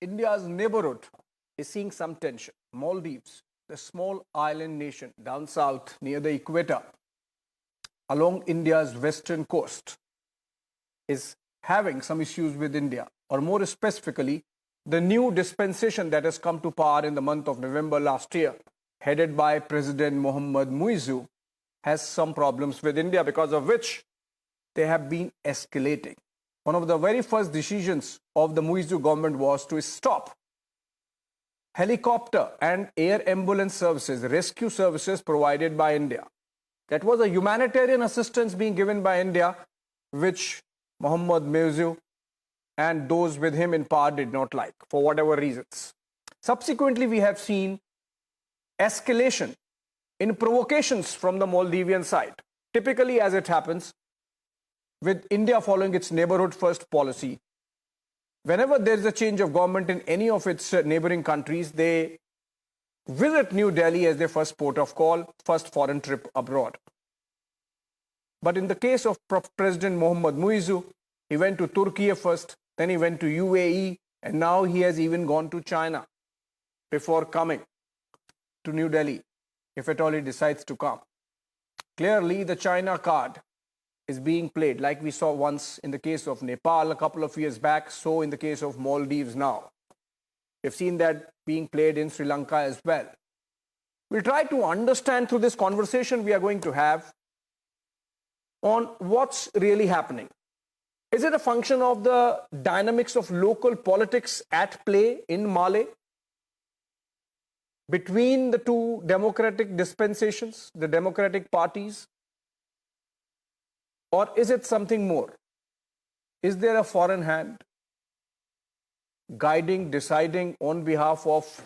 India's neighborhood is seeing some tension. Maldives, the small island nation down south near the equator, along India's western coast, is having some issues with India, or more specifically, the new dispensation that has come to power in the month of November last year, headed by President Mohammad Muizzu, has some problems with India, because of which they have been escalating. One of the very first decisions of the Muizzu government was to stop helicopter and air ambulance services, rescue services provided by India. That was a humanitarian assistance being given by India, which Mohammad Muizzu and those with him in power did not like, for whatever reasons. Subsequently, we have seen escalation in provocations from the Maldivian side, typically as it happens with India following its neighborhood first policy. Whenever there is a change of government in any of its neighboring countries, they visit New Delhi as their first port of call, first foreign trip abroad. But in the case of President Mohammad Muizzu, he went to Turkey first, then he went to UAE, and now he has even gone to China before coming to New Delhi, if at all he decides to come. Clearly, the China card is being played, like we saw once in the case of Nepal a couple of years back, so in the case of Maldives now. We've seen that being played in Sri Lanka as well. We'll try to understand through this conversation we are going to have on what's really happening. Is it a function of the dynamics of local politics at play in Mali between the two democratic dispensations, the democratic parties? Or is it something more? Is there a foreign hand guiding, deciding on behalf of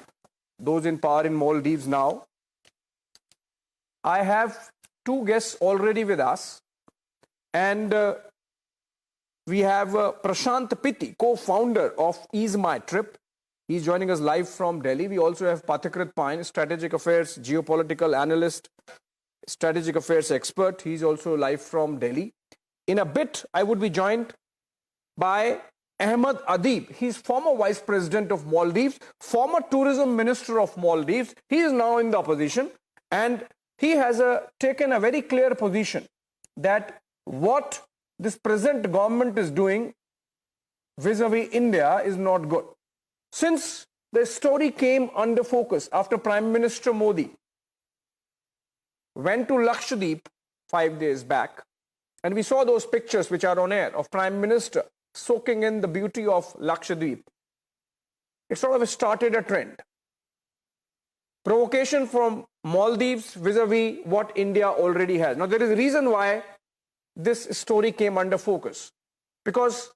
those in power in Maldives now? I have two guests already with us, and we have Prashant Pitti, co-founder of Ease My Trip. He's joining us live from Delhi. We also have Pathikrit Pine, strategic affairs, geopolitical analyst, strategic affairs expert. He's also live from Delhi. In a bit, I would be joined by Ahmed Adib. He's former vice president of Maldives, former tourism minister of Maldives. He is now in the opposition, and he has taken a very clear position that what this present government is doing vis-a-vis India is not good. Since the story came under focus after Prime Minister Modi went to Lakshadweep 5 days back, and we saw those pictures which are on air of Prime Minister soaking in the beauty of Lakshadweep, it sort of started a trend. Provocation from Maldives vis-a-vis what India already has. Now, there is a reason why this story came under focus, because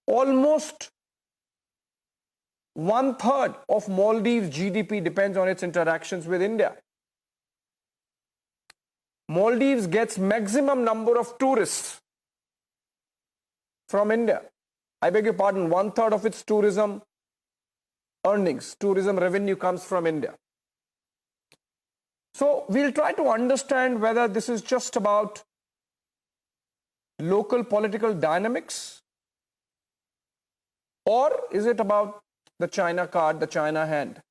almost 1/3 of Maldives' GDP depends on its interactions with India. Maldives gets maximum number of tourists from India. I beg your pardon, 1/3 of its tourism earnings, tourism revenue comes from India. So we'll try to understand whether this is just about local political dynamics, or is it about the China card, the China hand?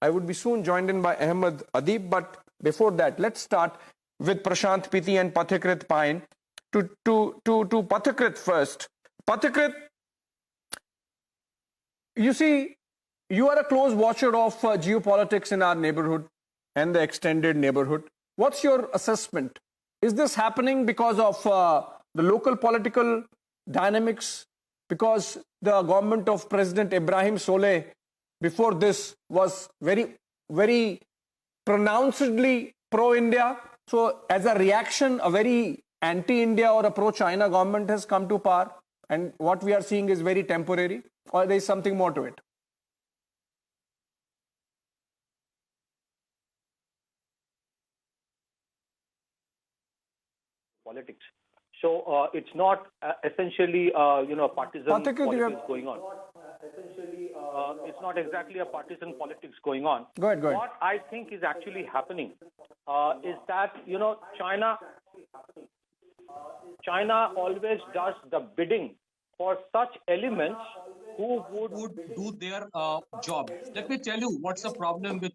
I would be soon joined in by Ahmed Adib, but before that, let's start with Prashant Pitti and Pathikrit Pine. To Pathikrit first. Pathikrit, you see, you are a close watcher of geopolitics in our neighborhood and the extended neighborhood. What's your assessment? Is this happening because of the local political dynamics? Because the government of President Ibrahim Soleh before this was very, very pronouncedly pro-India. So as a reaction, a very anti-India or a pro-China government has come to power, and what we are seeing is very temporary, or there is something more to it? Politics. So it's not essentially partisan politics going on. It's not exactly a partisan politics going on. Go ahead. What I think is actually happening is that China always does the bidding for such elements who would do their job. Let me tell you what's the problem with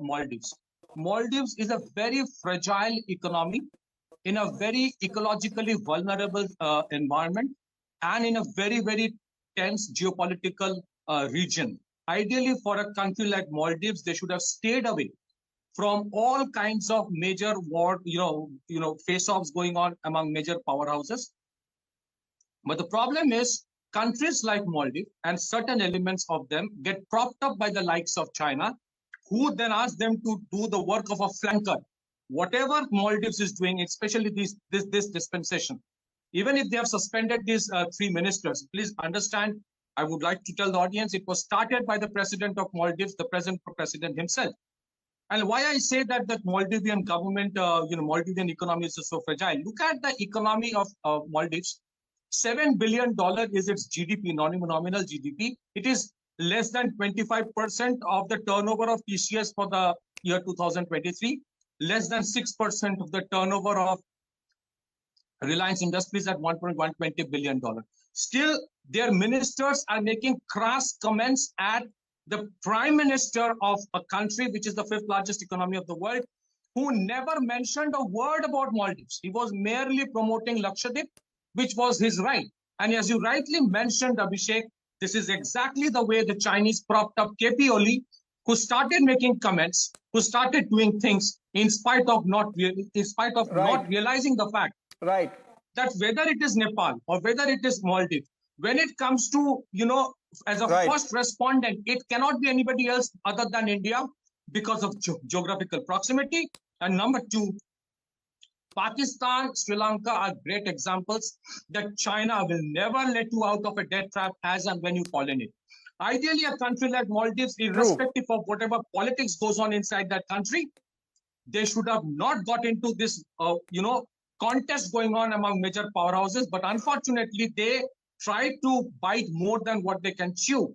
Maldives. Maldives is a very fragile economy in a very ecologically vulnerable environment and in a very, very tense geopolitical region. Ideally, for a country like Maldives, they should have stayed away from all kinds of major war, face-offs going on among major powerhouses. But the problem is countries like Maldives and certain elements of them get propped up by the likes of China, who then ask them to do the work of a flanker. Whatever Maldives is doing, especially this dispensation, even if they have suspended these three ministers, please understand, I would like to tell the audience, it was started by the president of Maldives, the present president himself. And why I say that the Maldivian government, Maldivian economy is so fragile. Look at the economy of Maldives. $7 billion is its GDP, nominal GDP. It is less than 25% of the turnover of TCS for the year 2023, less than 6% of the turnover of Reliance Industries at $1.120 billion. Still, their ministers are making crass comments at the prime minister of a country which is the fifth largest economy of the world, who never mentioned a word about Maldives. He was merely promoting Lakshadweep, which was his right. And as you rightly mentioned, Abhishek, this is exactly the way the Chinese propped up KP Oli, who started making comments, who started doing things in spite of not realizing the fact that whether it is Nepal or whether it is Maldives, when it comes to, as a first respondent, it cannot be anybody else other than India because of geographical proximity. And number two, Pakistan, Sri Lanka are great examples that China will never let you out of a death trap as and when you fall in it. Ideally, a country like Maldives, irrespective of whatever politics goes on inside that country, they should have not got into this, contest going on among major powerhouses. But unfortunately, they try to bite more than what they can chew.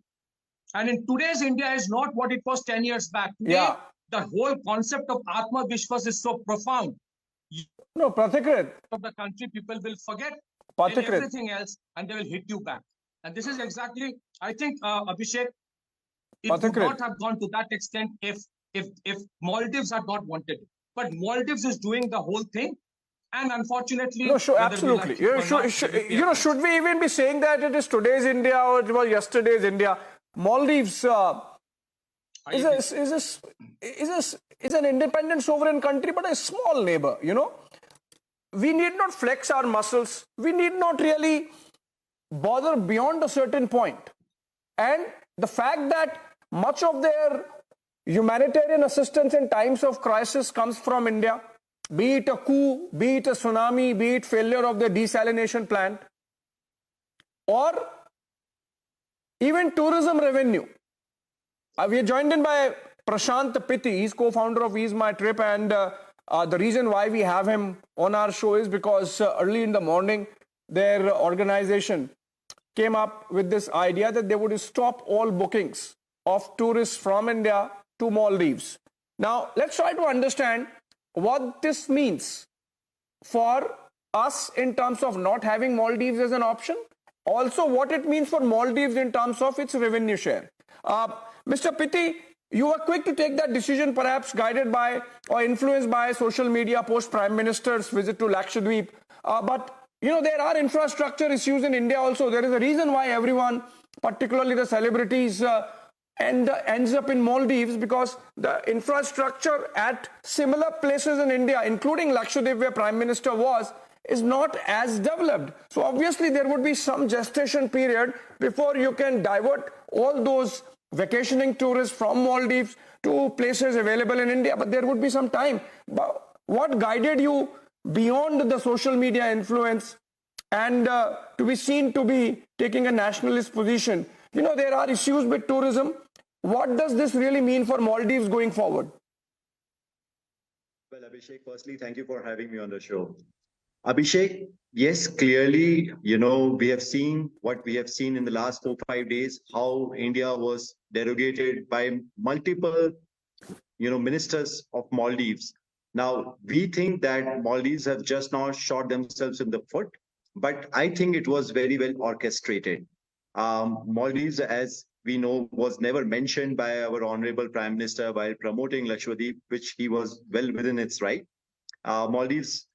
And in today's India is not what it was 10 years back. Today, the whole concept of Atma Vishwas is so profound. No, Pratikrit. Of the country, people will forget everything else and they will hit you back. And this is exactly, I think, Abhishek, it would not have gone to that extent if Maldives had not wanted it. But Maldives is doing the whole thing. And unfortunately, no, sure, absolutely. Should we even be saying that it is today's India or it was yesterday's India? Maldives is an independent sovereign country, but a small neighbor, We need not flex our muscles. We need not really bother beyond a certain point. And the fact that much of their humanitarian assistance in times of crisis comes from India, be it a coup, be it a tsunami, be it failure of the desalination plant, or even tourism revenue. We are joined in by Prashant Pitti. He's co-founder of Ease My Trip, and the reason why we have him on our show is because early in the morning, their organization came up with this idea that they would stop all bookings of tourists from India to Maldives. Now, let's try to understand what this means for us in terms of not having Maldives as an option. Also, what it means for Maldives in terms of its revenue share. Mr. Pitti, you were quick to take that decision, perhaps guided by or influenced by social media post Prime Minister's visit to Lakshadweep. But, there are infrastructure issues in India also. There is a reason why everyone, particularly the celebrities, ends up in Maldives, because the infrastructure at similar places in India, including Lakshadweep, where Prime Minister was, is not as developed. So obviously there would be some gestation period before you can divert all those vacationing tourists from Maldives to places available in India. But there would be some time. But what guided you beyond the social media influence and to be seen to be taking a nationalist position? There are issues with tourism. What does this really mean for Maldives going forward? Well, Abhishek, firstly, thank you for having me on the show. Abhishek, yes, clearly, we have seen what we have seen in the last 4-5 days, how India was derogated by multiple, ministers of Maldives. Now, we think that Maldives have just now shot themselves in the foot, but I think it was very well orchestrated. Maldives, as we know, was never mentioned by our honorable Prime Minister while promoting Lakshadweep, which he was well within its right. Maldives,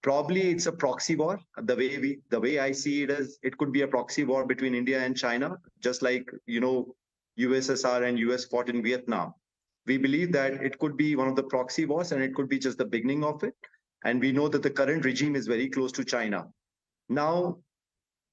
probably it's a proxy war. The way I see it is, it could be a proxy war between India and China, just like USSR and US fought in Vietnam. We believe that it could be one of the proxy wars, and it could be just the beginning of it. And we know that the current regime is very close to China. Now,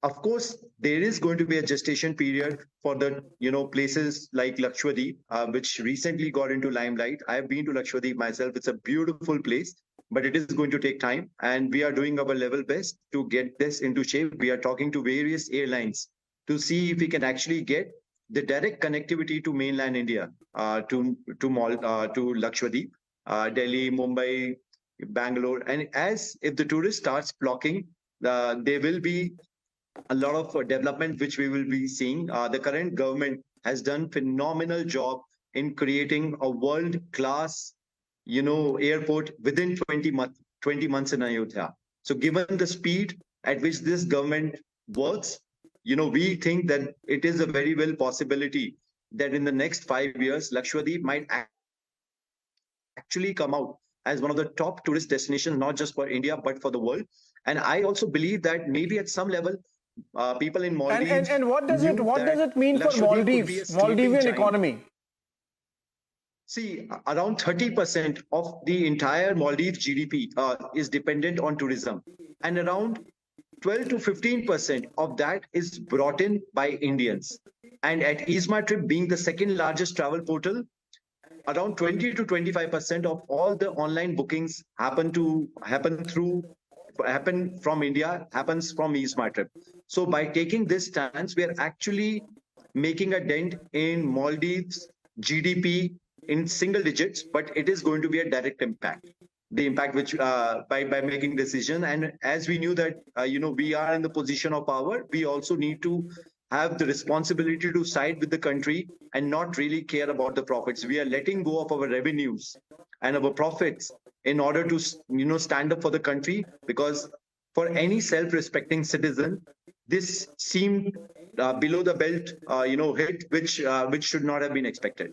of course, there is going to be a gestation period for the places like Lakshadweep, which recently got into limelight. I have been to Lakshadweep myself. It's a beautiful place, but it is going to take time, and we are doing our level best to get this into shape. We are talking to various airlines to see if we can actually get the direct connectivity to mainland India, to Lakshadweep, Delhi, Mumbai, Bangalore, and as if the tourist starts flocking, there will be a lot of development which we will be seeing. The current government has done phenomenal job in creating a world-class, airport within 20 months in Ayodhya. So given the speed at which this government works, we think that it is a very well possibility that in the next 5 years, Lakshadweep might actually come out as one of the top tourist destinations, not just for India, but for the world. And I also believe that maybe at some level, people in Maldives. And what does it mean for Maldivian economy? See, around 30% of the entire Maldives GDP is dependent on tourism, and around 12 to 15% of that is brought in by Indians. And at EaseMyTrip, being the second largest travel portal, around 20 to 25% of all the online bookings happen from India, happens from EaseMyTrip. So by taking this stance, we are actually making a dent in Maldives GDP in single digits, but it is going to be a direct impact. The impact which by making decision, and as we knew that we are in the position of power, we also need to have the responsibility to side with the country and not really care about the profits. We are letting go of our revenues and our profits in order to stand up for the country, because for any self-respecting citizen, this seemed below the belt hit which should not have been expected.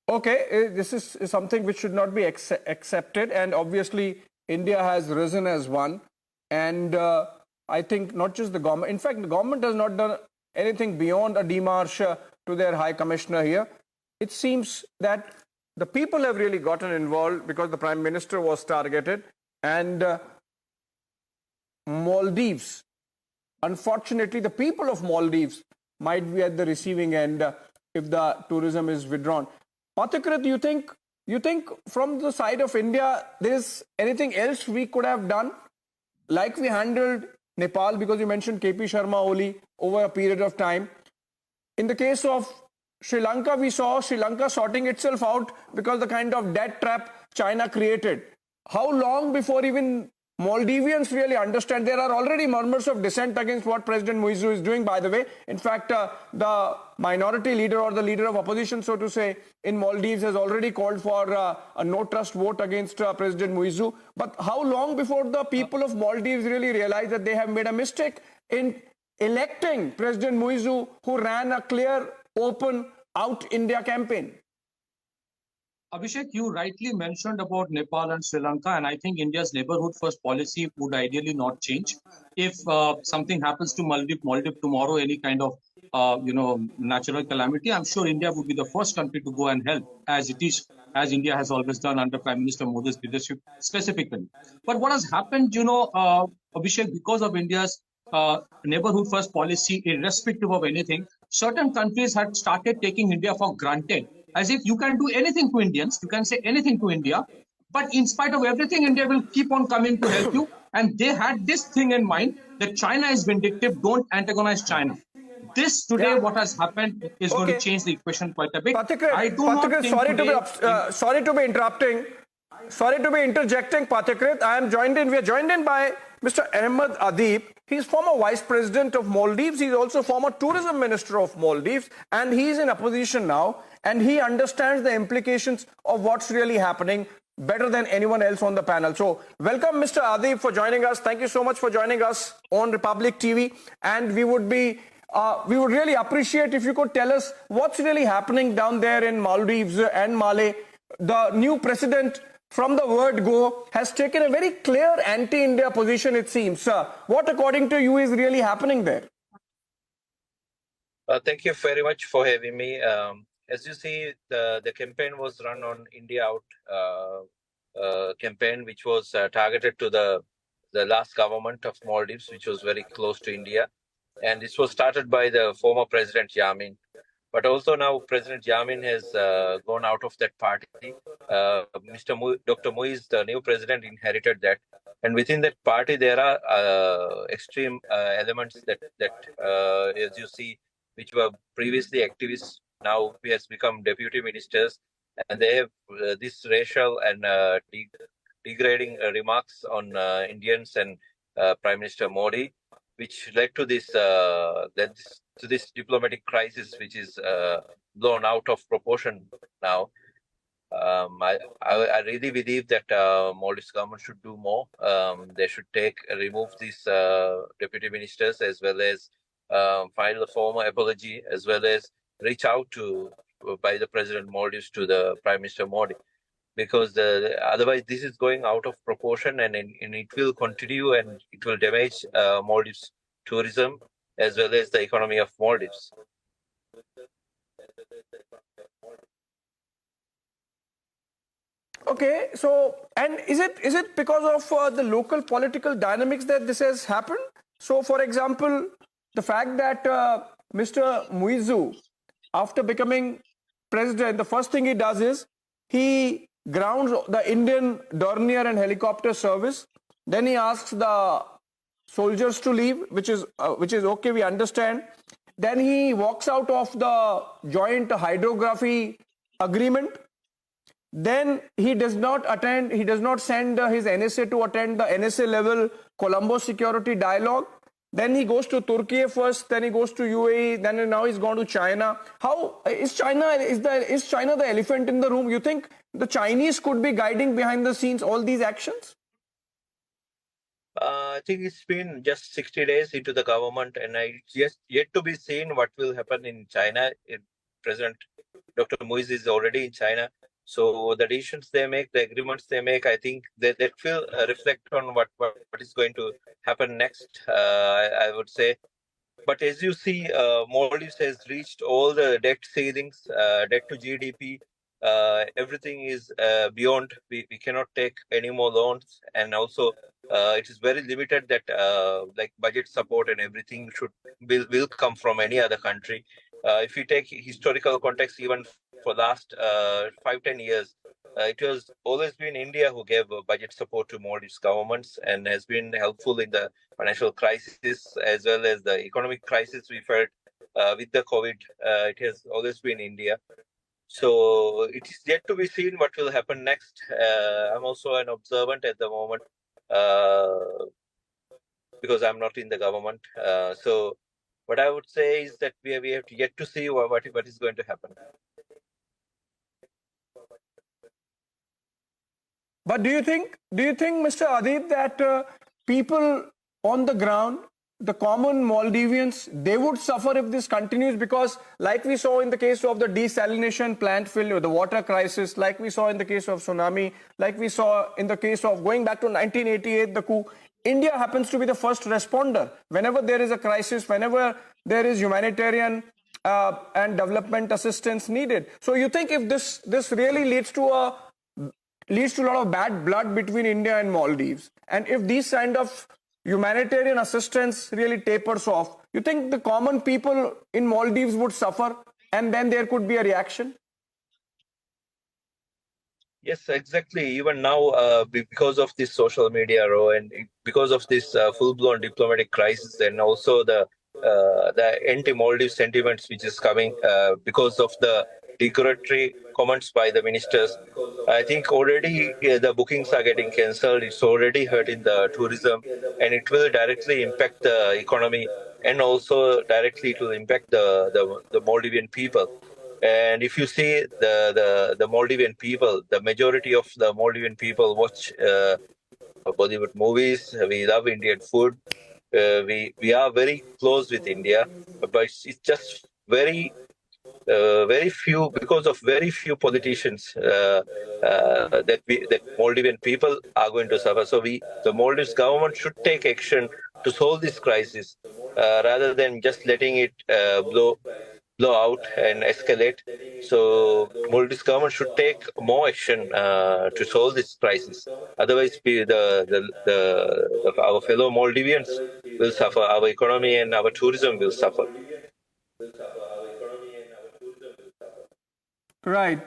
Okay, this is something which should not be accepted, and obviously India has risen as one, and I think not just the government. In fact, the government has not done anything beyond a démarche to their High Commissioner here. It seems that the people have really gotten involved because the Prime Minister was targeted, and Maldives, unfortunately, the people of Maldives might be at the receiving end if the tourism is withdrawn. Pathikrit, you think from the side of India, there is anything else we could have done, like we handled Nepal, because you mentioned KP Sharma Oli over a period of time. In the case of Sri Lanka, we saw Sri Lanka sorting itself out because the kind of debt trap China created. How long before even Maldivians really understand? There are already murmurs of dissent against what President Muizu is doing, by the way. In fact, the minority leader, or the leader of opposition, so to say, in Maldives has already called for a no-trust vote against President Muizu. But how long before the people of Maldives really realize that they have made a mistake in electing President Muizu, who ran a clear, open, out India campaign? Abhishek, you rightly mentioned about Nepal and Sri Lanka, and I think India's neighborhood first policy would ideally not change. If something happens to Maldives tomorrow, any kind of natural calamity, I'm sure India would be the first country to go and help, as India has always done under Prime Minister Modi's leadership specifically. But what has happened, Abhishek, because of India's neighborhood first policy, irrespective of anything, certain countries had started taking India for granted, as if you can do anything to Indians, you can say anything to India, but in spite of everything, India will keep on coming to help you. And they had this thing in mind that China is vindictive, don't antagonize China. This today, what has happened is going to change the equation quite a bit. Pathikrit, I do not think sorry to be interrupting. Sorry to be interjecting, Pathikrit. We are joined in by Mr. Ahmed Adib. He's former Vice President of Maldives. He's also former Tourism Minister of Maldives. And he's in opposition now. And he understands the implications of what's really happening. better than anyone else on the panel. So welcome, Mr. Adib, for joining us. Thank you so much for joining us on Republic TV. And we would really appreciate if you could tell us what's really happening down there in Maldives and Malé. The new president, from the word go, has taken a very clear anti-India position, it seems. What, according to you, is really happening there? Thank you very much for having me. As you see, the campaign was run on India Out campaign, which was targeted to the last government of Maldives, which was very close to India. And this was started by the former President Yamin. But also now President Yamin has gone out of that party. Dr. Muiz, the new president, inherited that. And within that party, there are extreme elements that as you see, which were previously activists, now has become deputy ministers, and they have this racial and degrading remarks on Indians and Prime Minister Modi, which led to this diplomatic crisis, which is blown out of proportion now. I really believe that Maldives government should do more. They should remove these deputy ministers, as well as file a formal apology, as well as reach out by the President Maldives to the Prime Minister Modi, because otherwise this is going out of proportion, and it will continue, and it will damage Maldives tourism as well as the economy of Maldives. Okay, so, and is it because of the local political dynamics that this has happened? So, for example, the fact that Mr. Muizu, after becoming president, the first thing he does is he grounds the Indian Dornier and helicopter service. Then he asks the soldiers to leave, which is okay, we understand. Then he walks out of the joint hydrography agreement. Then he does not send his NSA to attend the NSA level Colombo security dialogue. Then he goes to Turkey first, then he goes to UAE, then now he's gone to China. How is China? Is China the elephant in the room? You think the Chinese could be guiding behind the scenes all these actions? I think it's been just 60 days into the government, and it's yet to be seen what will happen in China. President Dr. Muiz is already in China. So the decisions they make, the agreements they make, I think that will reflect on what is going to happen next, I would say. But as you see, Maldives has reached all the debt ceilings, debt to GDP. Everything is beyond. We cannot take any more loans, and also it is very limited that like budget support and everything will come from any other country. If you take historical context, even for last 5-10 years, it has always been India who gave budget support to Maldives governments and has been helpful in the financial crisis as well as the economic crisis we felt with the COVID. It has always been India. So it is yet to be seen what will happen next. I'm also an observant at the moment because I'm not in the government. So what I would say is that we have yet to see what is going to happen. But do you think, Mr. Adib, that people on the ground, the common Maldivians, they would suffer if this continues? Because like we saw in the case of the desalination plant failure, the water crisis, like we saw in the case of tsunami, like we saw in the case of going back to 1988, the coup, India happens to be the first responder. Whenever there is a crisis, whenever there is humanitarian and development assistance needed. So you think if this really leads to a lot of bad blood between India and Maldives, and if these kind of humanitarian assistance really tapers off, you think the common people in Maldives would suffer, and then there could be a reaction? Yes, exactly. Even now, because of this social media and because of this full-blown diplomatic crisis, and also the anti-Maldives sentiments which is coming because of the derogatory comments by the ministers, I think already the bookings are getting cancelled. It's already hurting the tourism, and it will directly impact the economy, and also directly it will impact the Maldivian people. And if you see the Maldivian people, the majority of the Maldivian people watch Bollywood movies. We love Indian food. We are very close with India, but it's just very few, because of very few politicians that Maldivian people are going to suffer. So the Maldives government should take action to solve this crisis rather than just letting it blow out and escalate. So Maldives government should take more action to solve this crisis. Otherwise, our fellow Maldivians will suffer. Our economy and our tourism will suffer. Right.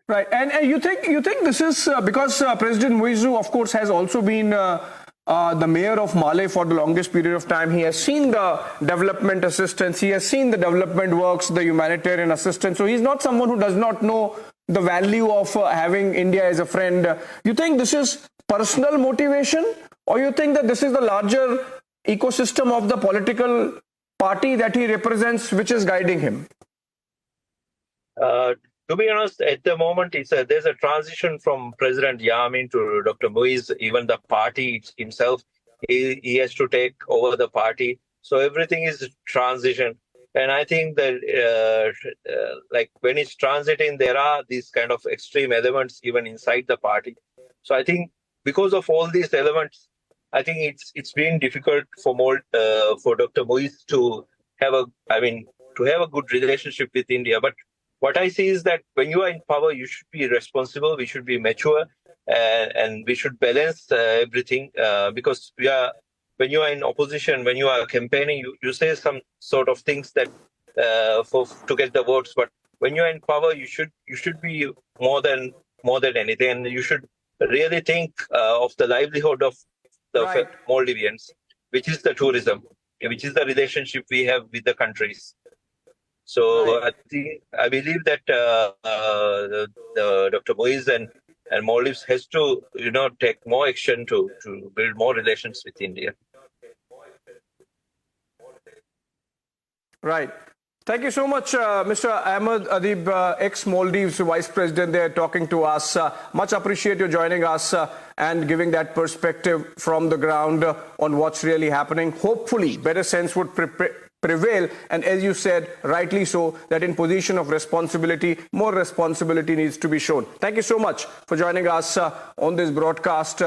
Right. And you think this is because President Muizu, of course, has also been the mayor of Malé for the longest period of time. He has seen the development assistance. He has seen the development works, the humanitarian assistance. So he's not someone who does not know the value of having India as a friend. You think this is personal motivation, or you think that this is the larger ecosystem of the political party that he represents, which is guiding him? To be honest, at the moment, there's a transition from President Yamin to Dr. Muiz. Even the party himself, he has to take over the party. So everything is transition. And I think that like when it's transiting, there are these kind of extreme elements even inside the party. So I think because of all these elements, I think it's been difficult for Dr. Muiz to have a good relationship with India. But what I see is that when you are in power, you should be responsible, we should be mature, and we should balance everything because when you are in opposition, when you are campaigning, you say some sort of things that to get the votes. But when you are in power, you should be more than anything, and you should really think of the livelihood of the Maldivians, which is the tourism, which is the relationship we have with the countries. So I believe that Dr. Muiz and Maldives has to take more action to build more relations with India. Right. Thank you so much, Mr. Ahmed Adib, ex-Maldives Vice President there talking to us. Much appreciate you joining us and giving that perspective from the ground on what's really happening. Hopefully, better sense would prevail, and as you said, rightly so, that in position of responsibility, more responsibility needs to be shown. Thank you so much for joining us on this broadcast.